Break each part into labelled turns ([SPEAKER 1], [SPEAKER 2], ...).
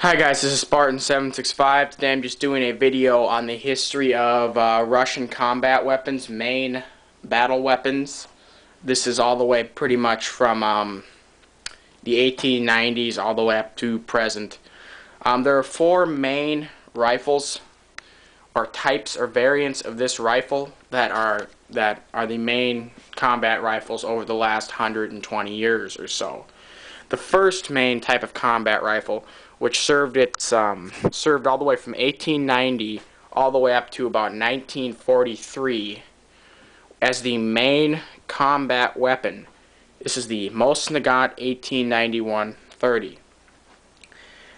[SPEAKER 1] Hi guys, this is Spartan765. Today I'm just doing a video on the history of Russian combat weapons, main battle weapons. This is all the way pretty much from the 1890s all the way up to present. There are four main rifles or types or variants of this rifle that are the main combat rifles over the last 120 years or so. The first main type of combat rifle, which served all the way from 1890 all the way up to about 1943 as the main combat weapon. This is the Mosin-Nagant 1891-30.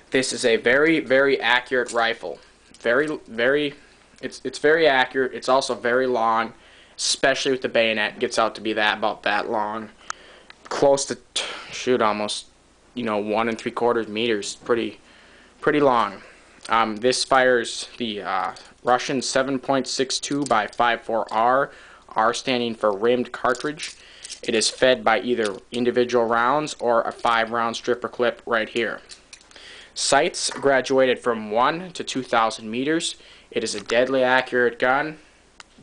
[SPEAKER 1] This is a very, very accurate rifle. It's very accurate. It's also very long, especially with the bayonet. It gets out to be about that long. Close to almost 1 3/4 meters, pretty long. This fires the Russian 7.62 by 5.4 R standing for rimmed cartridge. It is fed by either individual rounds or a 5-round stripper clip right here. Sights graduated from 1 to 2,000 meters. It is a deadly accurate gun.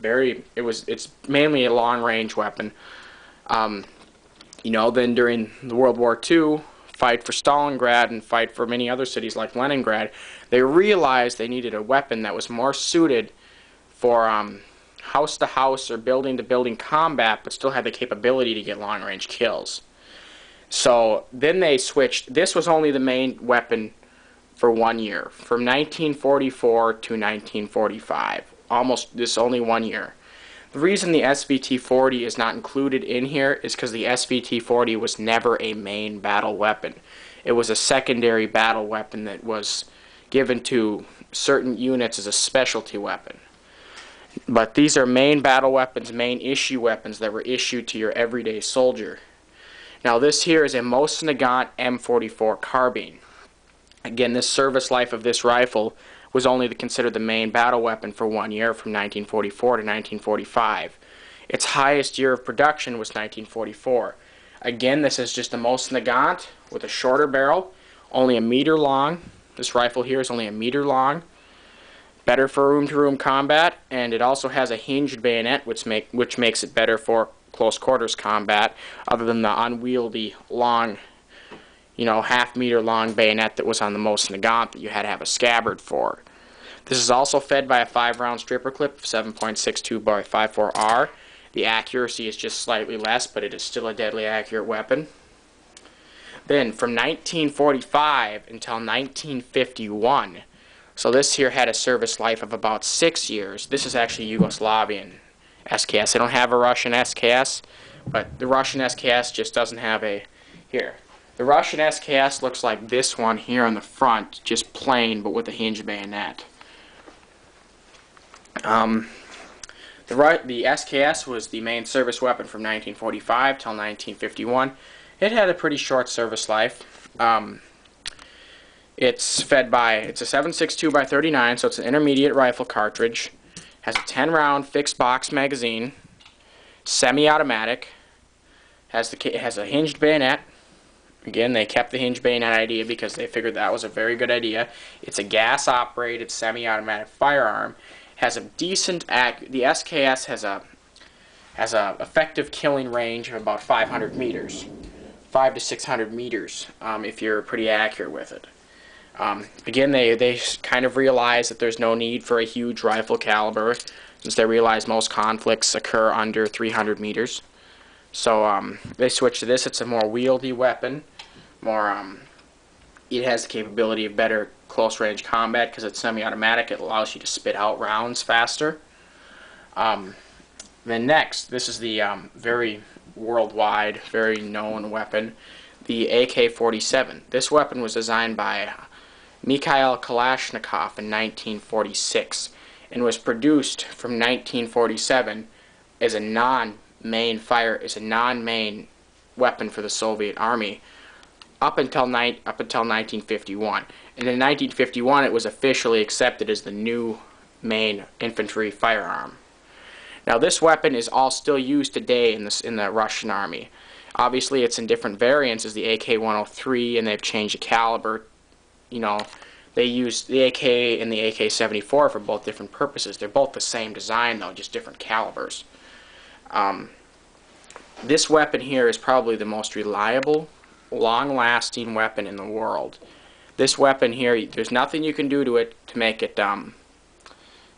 [SPEAKER 1] It's mainly a long-range weapon. Then during the World War II, fight for Stalingrad and fight for many other cities like Leningrad, they realized they needed a weapon that was more suited for house-to-house or building-to-building combat, but still had the capability to get long-range kills. So then they switched. This was only the main weapon for 1 year, from 1944 to 1945. This only 1 year. The reason the SVT-40 is not included in here is because the SVT-40 was never a main battle weapon. It was a secondary battle weapon that was given to certain units as a specialty weapon. But these are main battle weapons, main issue weapons that were issued to your everyday soldier. Now this here is a Mosin-Nagant M44 carbine. Again, this service life of this rifle was only considered the main battle weapon for 1 year, from 1944 to 1945. Its highest year of production was 1944. Again, this is just a Mosin-Nagant with a shorter barrel, only a meter long. This rifle here is only a meter long. Better for room-to-room combat, and it also has a hinged bayonet, which makes it better for close quarters combat, other than the unwieldy long, half-meter long bayonet that was on the Mosin-Nagant that you had to have a scabbard for. This is also fed by a 5-round stripper clip of 7.62 by 5.4 R. The accuracy is just slightly less, but it is still a deadly accurate weapon. Then from 1945 until 1951, so this here had a service life of about 6 years. This is actually Yugoslavian SKS. They don't have a Russian SKS, but the Russian SKS just doesn't have a here. The Russian SKS looks like this one here on the front, just plain, but with a hinged bayonet. The SKS was the main service weapon from 1945 till 1951. It had a pretty short service life. It's a 7.62 by 39, so it's an intermediate rifle cartridge. Has a 10-round fixed box magazine, semi-automatic. It has a hinged bayonet. Again, they kept the hinge bayonet idea because they figured that was a very good idea. It's a gas-operated semi-automatic firearm. Has a decent the SKS has a effective killing range of about 500 meters, 500 to 600 meters, if you're pretty accurate with it. Again, they kind of realized that there's no need for a huge rifle caliber, since they realize most conflicts occur under 300 meters. So they switched to this. It's a more wieldy weapon. It has the capability of better close-range combat because it's semi-automatic. It allows you to spit out rounds faster. Then next, this is the very worldwide, very known weapon, the AK-47. This weapon was designed by Mikhail Kalashnikov in 1946 and was produced from 1947 as a non-main weapon for the Soviet Army up until 1951. And in 1951 it was officially accepted as the new main infantry firearm. Now this weapon is all still used today in the Russian Army. Obviously it's in different variants as the AK-103, and they've changed the caliber, they use the AK and the AK-74 for both different purposes. They're both the same design though, just different calibers. This weapon here is probably the most reliable, long-lasting weapon in the world. This weapon here, there's nothing you can do to it to make it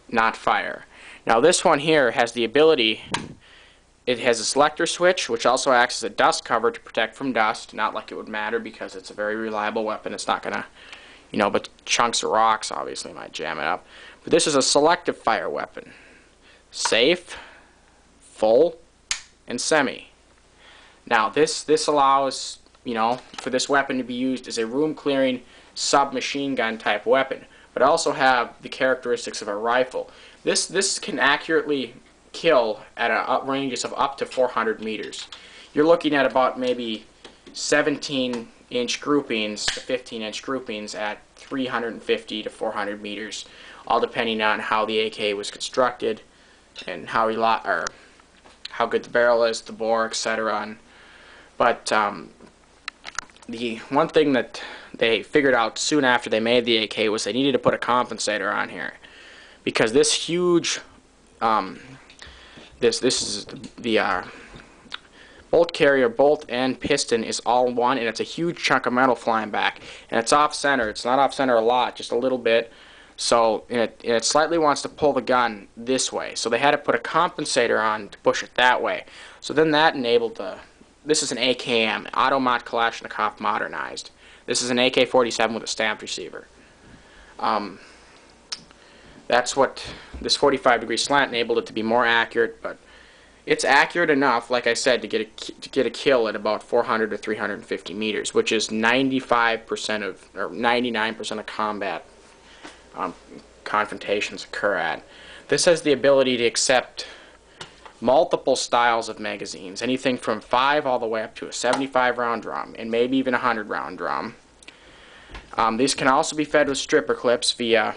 [SPEAKER 1] not fire. Now this one here has the ability, it has a selector switch which also acts as a dust cover to protect from dust. Not like it would matter because it's a very reliable weapon. It's not gonna, but chunks of rocks obviously might jam it up. But this is a selective fire weapon. Safe, full, and semi. Now this allows, for this weapon to be used as a room clearing submachine gun type weapon, but also have the characteristics of a rifle. This can accurately kill at ranges of up to 400 meters. You're looking at about maybe 17-inch groupings to 15-inch groupings at 350 to 400 meters, all depending on how the AK was constructed and how good the barrel is, the bore, etc. But the one thing that they figured out soon after they made the AK was they needed to put a compensator on here, because this huge this is the bolt carrier, bolt and piston is all one, and it's a huge chunk of metal flying back, and it's off center. It's not off center a lot, just a little bit. So it slightly wants to pull the gun this way, so they had to put a compensator on to push it that way. So then that enabled this is an AKM, Automat Kalashnikov modernized. This is an AK-47 with a stamped receiver. That's what this 45-degree slant enabled it to be more accurate, but it's accurate enough, like I said, to get a kill at about 400 to 350 meters, which is 95% or 99% of combat confrontations occur at. This has the ability to accept multiple styles of magazines, anything from 5 all the way up to a 75-round drum, and maybe even a 100-round drum. These can also be fed with stripper clips via,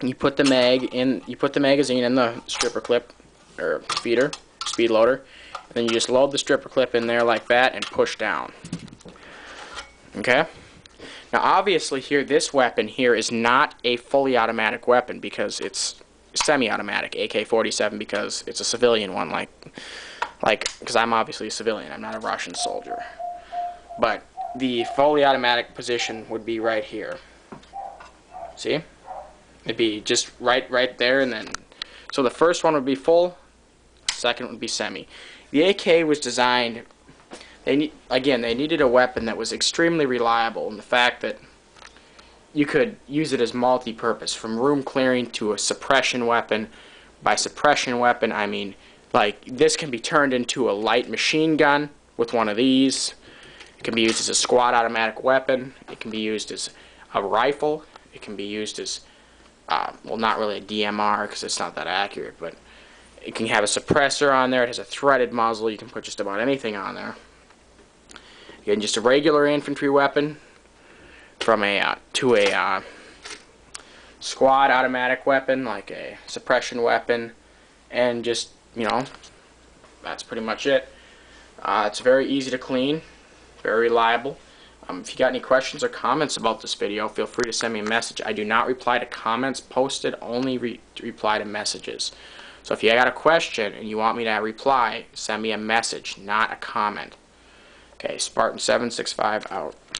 [SPEAKER 1] you put the magazine in the stripper clip or feeder, speed loader, and then you just load the stripper clip in there like that and push down. Okay? Now obviously here, this weapon here is not a fully automatic weapon because it's semi-automatic, AK-47, because it's a civilian one, because I'm obviously a civilian, I'm not a Russian soldier. But the fully automatic position would be right here. See? It'd be just right there, and then, so the first one would be full, second would be semi. The AK was designed, they needed a weapon that was extremely reliable, and the fact that you could use it as multi-purpose, from room clearing to a suppression weapon. By suppression weapon, I mean, like, this can be turned into a light machine gun with one of these. It can be used as a squad automatic weapon. It can be used as a rifle. It can be used as, well, not really a DMR because it's not that accurate, but it can have a suppressor on there. It has a threaded muzzle. You can put just about anything on there. Again, just a regular infantry weapon from to a squad automatic weapon, like a suppression weapon, and just, that's pretty much it. It's very easy to clean, very reliable. If you got any questions or comments about this video, feel free to send me a message. I do not reply to comments posted, only reply to messages. So if you got a question and you want me to reply, send me a message, not a comment. Okay, Spartan 765 out.